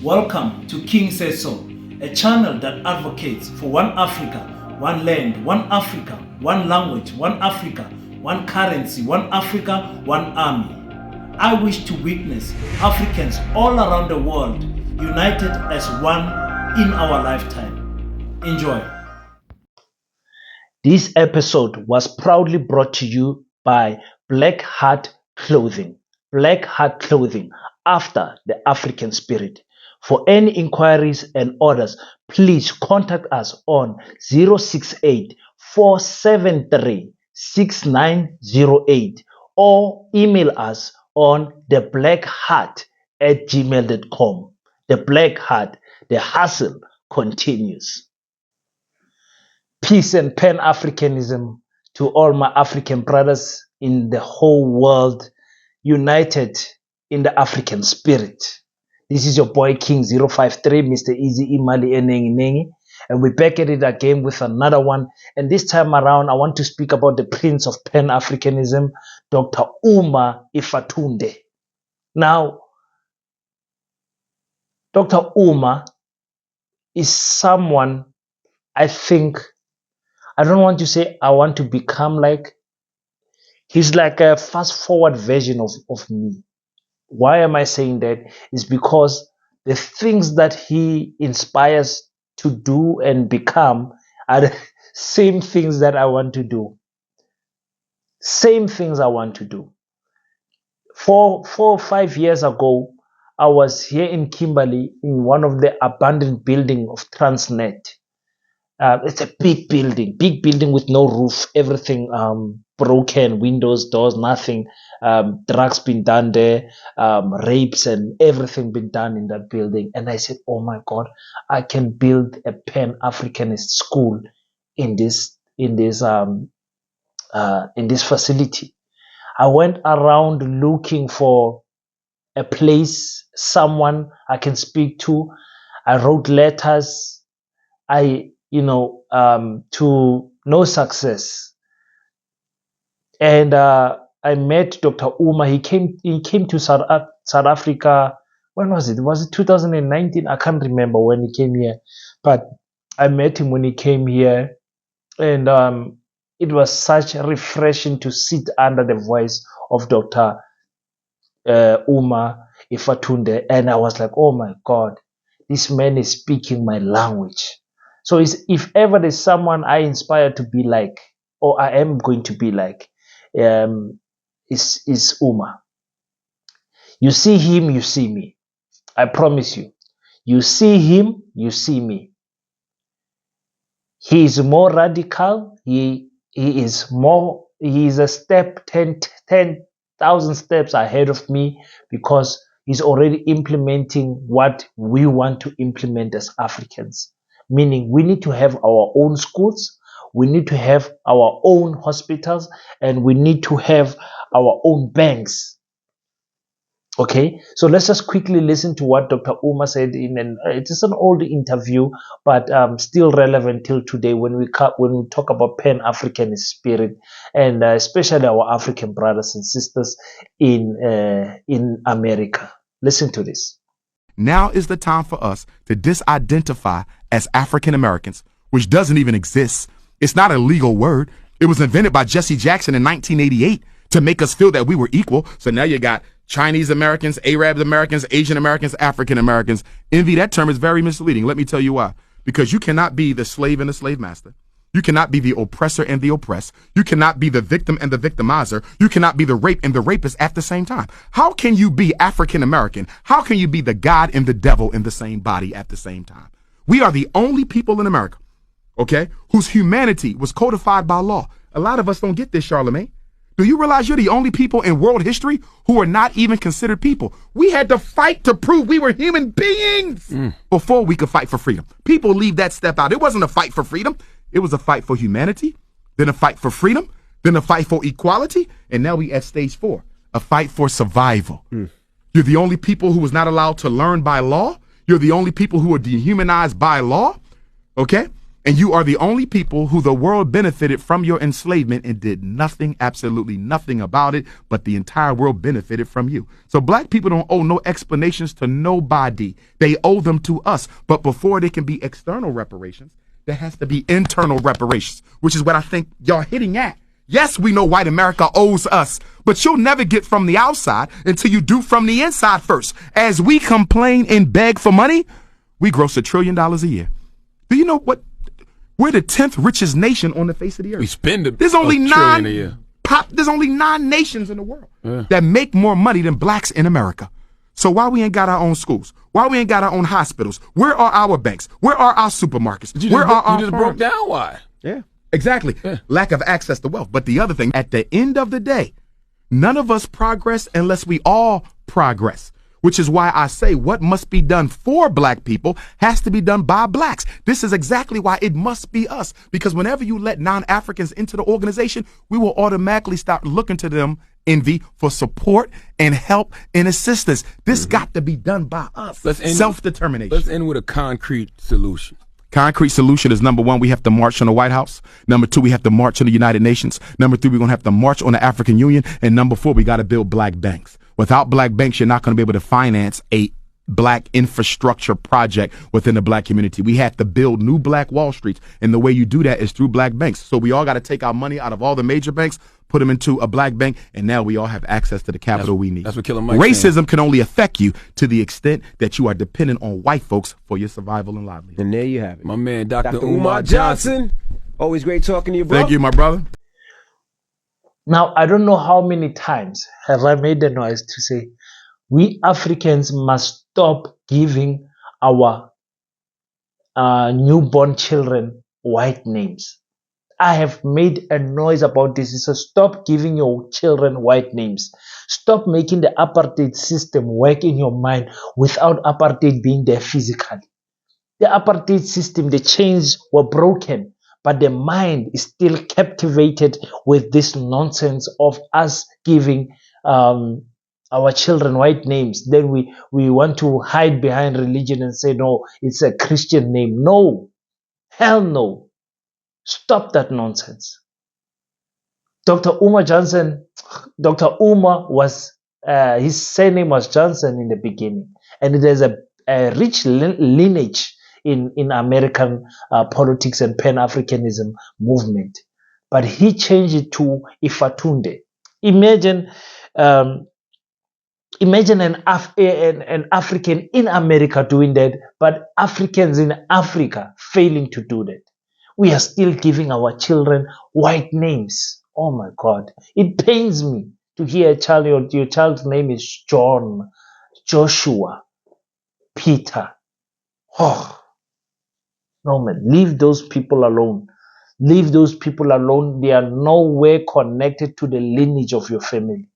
Welcome to King Says So, a channel that advocates for one Africa, one land, one Africa, one language, one Africa, one currency, one Africa, one army. I wish to witness Africans all around the world united as one in our lifetime. Enjoy. This episode was proudly brought to you by Black Heart Clothing. Black Heart Clothing, after the African spirit. For any inquiries and orders, please contact us on 068 473 6908 or email us on theblackheart@gmail.com. The Black Heart, the hustle continues. Peace and Pan-Africanism to all my African brothers in the whole world, united in the African spirit. This is your boy King 053, Mr. Easy Imali Enengi Nengi, and we're back at it again with another one. And this time around, I want to speak about the Prince of Pan-Africanism, Dr. Umar Ifatunde. Now, Dr. Umar is someone I think, I don't want to say I want to become like, he's like a fast-forward version of me. Why am I saying that? It's because the things that he inspires to do and become are the same things that I want to do. Same things I want to do. 4 or 5 years ago, I was here in Kimberley in one of the abandoned buildings of Transnet. It's a big building with no roof, everything broken, windows, doors, nothing. Drugs been done there, rapes and everything been done in that building. And I said, oh my God, I can build a Pan-Africanist school in this facility. I went around looking for a place, someone I can speak to. I wrote letters. To no success. And I met Dr. Umar. He came to South Africa. When was it? Was it 2019? I can't remember when he came here. But I met him when he came here. And it was such refreshing to sit under the voice of Dr. Umar Ifatunde. And I was like, oh my God, this man is speaking my language. So if ever there's someone I inspire to be like, or I am going to be like, is Umar. You see him, you see me. I promise you. You see him, you see me. He is more radical. He is a step 10,000 steps ahead of me, because he's already implementing what we want to implement as Africans. Meaning we need to have our own schools, we need to have our own hospitals, and we need to have our own banks. Okay, so let's just quickly listen to what Dr. Umar said it is an old interview, but still relevant till today when we talk about Pan-African spirit, and especially our African brothers and sisters in America. Listen to this. Now is the time for us to disidentify as African Americans, which doesn't even exist. It's not a legal word. It was invented by Jesse Jackson in 1988 to make us feel that we were equal. So now you got Chinese Americans, Arab Americans, Asian Americans, African Americans. Envy, that term is very misleading. Let me tell you why. Because you cannot be the slave and the slave master. You cannot be the oppressor and the oppressed. You cannot be the victim and the victimizer. You cannot be the rape and the rapist at the same time. How can you be African American? How can you be the God and the devil in the same body at the same time? We are the only people in America, okay, whose humanity was codified by law. A lot of us don't get this, Charlemagne. Do you realize you're the only people in world history who are not even considered people? We had to fight to prove we were human beings before we could fight for freedom. People leave that step out. It wasn't a fight for freedom. It was a fight for humanity, then a fight for freedom, then a fight for equality, and now we at stage 4, a fight for survival. You're the only people who was not allowed to learn by law. You're the only people who are dehumanized by law, okay? And you are the only people who the world benefited from your enslavement and did nothing, absolutely nothing about it, but the entire world benefited from you. So black people don't owe no explanations to nobody. They owe them to us. But before they can be external reparations, there has to be internal reparations, which is what I think y'all hitting at. Yes, we know white America owes us, but you'll never get from the outside until you do from the inside first. As we complain and beg for money, we gross $1 trillion a year. Do you know what? We're the 10th richest nation on the face of the earth. We spend there's only $1 trillion a year. There's only 9 nations in the world that make more money than blacks in America. So why we ain't got our own schools? Why we ain't got our own hospitals? Where are our banks? Where are our supermarkets? Where are our You just broke down why? Yeah, exactly. Yeah. Lack of access to wealth. But the other thing, at the end of the day, none of us progress unless we all progress. Which is why I say what must be done for black people has to be done by blacks. This is exactly why it must be us. Because whenever you let non-Africans into the organization, we will automatically start looking to them, Envy, for support and help and assistance. This got to be done by us. Self-determination. Let's end with a concrete solution. Concrete solution is number 1, we have to march on the White House. Number 2, we have to march on the United Nations. Number 3, we're going to have to march on the African Union. And number 4, we got to build black banks. Without black banks, you're not going to be able to finance a black infrastructure project within the black community. We have to build new black Wall Streets. And the way you do that is through black banks. So we all got to take our money out of all the major banks, put them into a black bank, and now we all have access to the capital we need. That's what Killer Mike Racism saying. can only affect you to the extent that you are dependent on white folks for your survival and livelihood. And there you have it. My man, Dr. Umar Johnson. Always great talking to you, bro. Thank you, my brother. Now, I don't know how many times have I made the noise to say, we Africans must stop giving our newborn children white names. I have made a noise about this. So stop giving your children white names. Stop making the apartheid system work in your mind without apartheid being there physically. The apartheid system, the chains were broken, but the mind is still captivated with this nonsense of us giving our children white names. Then we want to hide behind religion and say, no, it's a Christian name. No, hell no. Stop that nonsense. Dr. Umar Johnson, Dr. Umar was, his surname was Johnson in the beginning. And there's a rich lineage in American politics and Pan-Africanism movement. But he changed it to Ifatunde. Imagine an African in America doing that, but Africans in Africa failing to do that. We are still giving our children white names. Oh my God. It pains me to hear your child's name is John, Joshua, Peter. Oh, no man, leave those people alone. Leave those people alone. They are nowhere connected to the lineage of your family.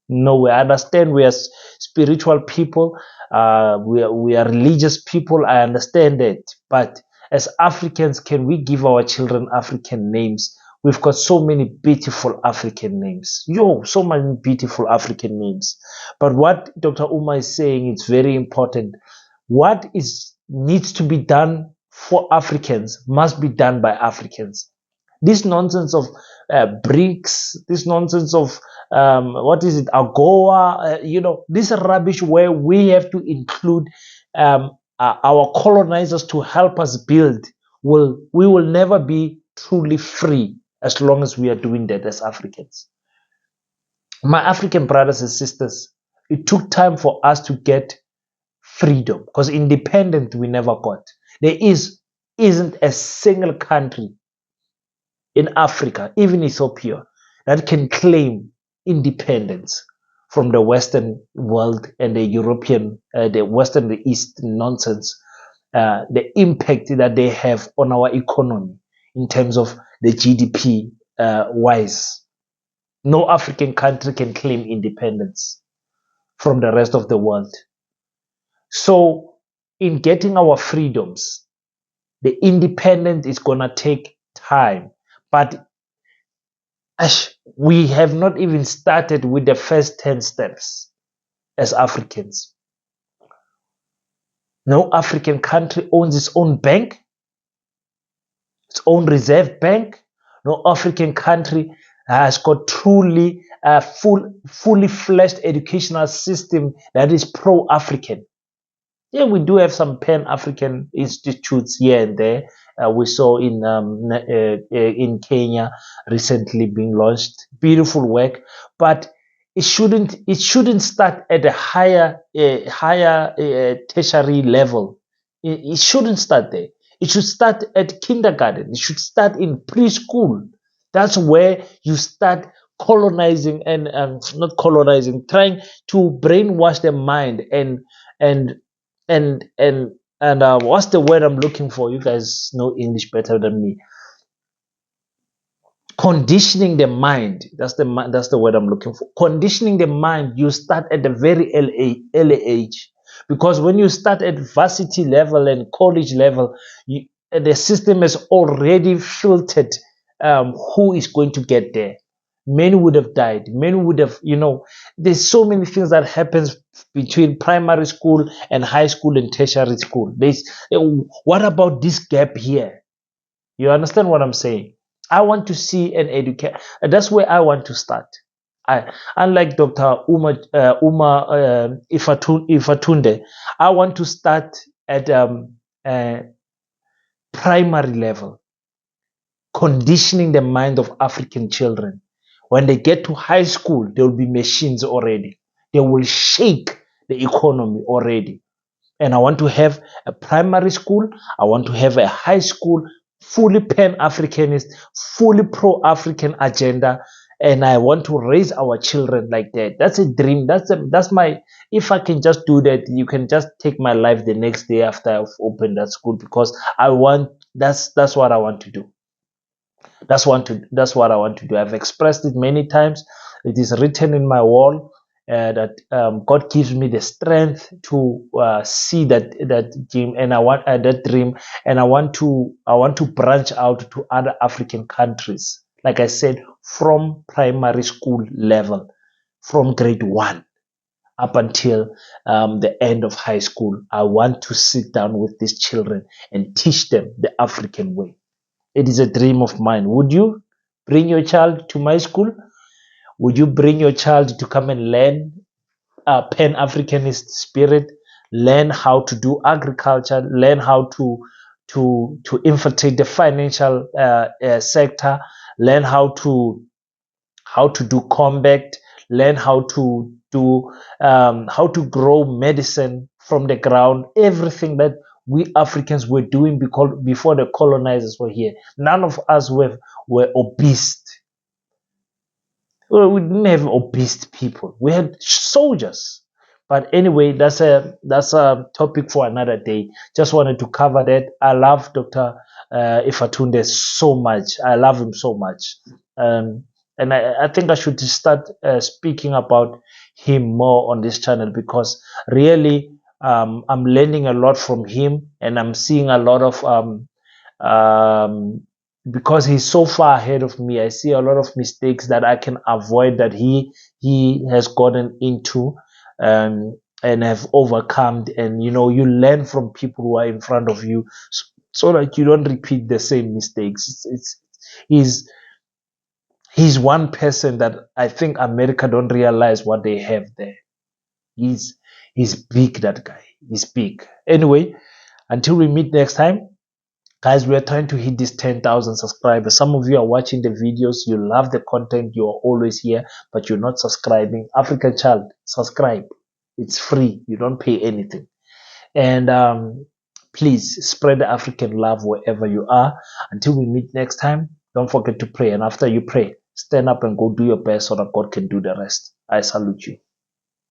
Nowhere. I understand we are spiritual people. We are religious people. I understand that. But as Africans, can we give our children African names? We've got so many beautiful African names. So many beautiful African names. But what Dr. Umar is saying is very important. What needs to be done for Africans must be done by Africans. This nonsense of BRICS, this nonsense of AGOA, this rubbish where we have to include our colonizers to help us build, we will never be truly free as long as we are doing that as Africans. My African brothers and sisters, it took time for us to get freedom, because independent we never got. There isn't a single country in Africa, even Ethiopia, that can claim independence from the Western world and the European, the Western, the East nonsense, the impact that they have on our economy in terms of the GDP wise. No African country can claim independence from the rest of the world. So in getting our freedoms, the independence is going to take time. But we have not even started with the first 10 steps as Africans. No African country owns its own bank. its own reserve bank. No African country has got truly a fully fledged educational system that is pro-African. Yeah, we do have some Pan-African institutes here and there. We saw in Kenya recently being launched. Beautiful work, but it shouldn't start at a higher tertiary level. It shouldn't start there. It should start at kindergarten. It should start in preschool. That's where you start colonizing and not colonizing, trying to brainwash the mind and and what's the word I'm looking for? You guys know English better than me. Conditioning the mind. That's the word I'm looking for. Conditioning the mind. You start at a very early age, because when you start at varsity level and college level, the system has already filtered who is going to get there. Many would have died. Many would have, there's so many things that happens between primary school and high school and tertiary school. What about this gap here? You understand what I'm saying? I want to see an educate. That's where I want to start. Unlike Dr. Umar Ifatunde, I want to start at primary level, conditioning the mind of African children. When they get to high school, there will be machines already. They will shake the economy already. And I want to have a primary school. I want to have a high school, fully Pan-Africanist, fully pro-African agenda. And I want to raise our children like that. That's a dream. That's my, if I can just do that, you can just take my life the next day after I've opened that school, because that's what I want to do. That's what I want to do. I've expressed it many times. It is written in my wall that God gives me the strength to see that dream, and I want that dream, and I want to branch out to other African countries. Like I said, from primary school level, from grade 1 up until the end of high school, I want to sit down with these children and teach them the African way. It is a dream of mine. Would you bring your child to my school? Would you bring your child to come and learn Pan-Africanist spirit, learn how to do agriculture, learn how to infiltrate the financial sector, learn how to do combat, learn how to grow medicine from the ground, everything that we Africans were doing before the colonizers were here. None of us were obese. Well, we didn't have obese people. We had soldiers. But anyway, that's a topic for another day. Just wanted to cover that. I love Dr. Ifatunde so much. I love him so much. And I think I should start speaking about him more on this channel, because really I'm learning a lot from him, and I'm seeing a lot of um, because he's so far ahead of me. I see a lot of mistakes that I can avoid, that he has gotten into and have overcome. And you learn from people who are in front of you, so that you don't repeat the same mistakes. He's he's one person that I think America don't realize what they have there. He's big, that guy. He's big. Anyway, until we meet next time, guys, we are trying to hit this 10,000 subscribers. Some of you are watching the videos, you love the content, you are always here, but you're not subscribing. African child, subscribe. It's free. You don't pay anything. And please spread the African love wherever you are. Until we meet next time, don't forget to pray. And after you pray, stand up and go do your best so that God can do the rest. I salute you.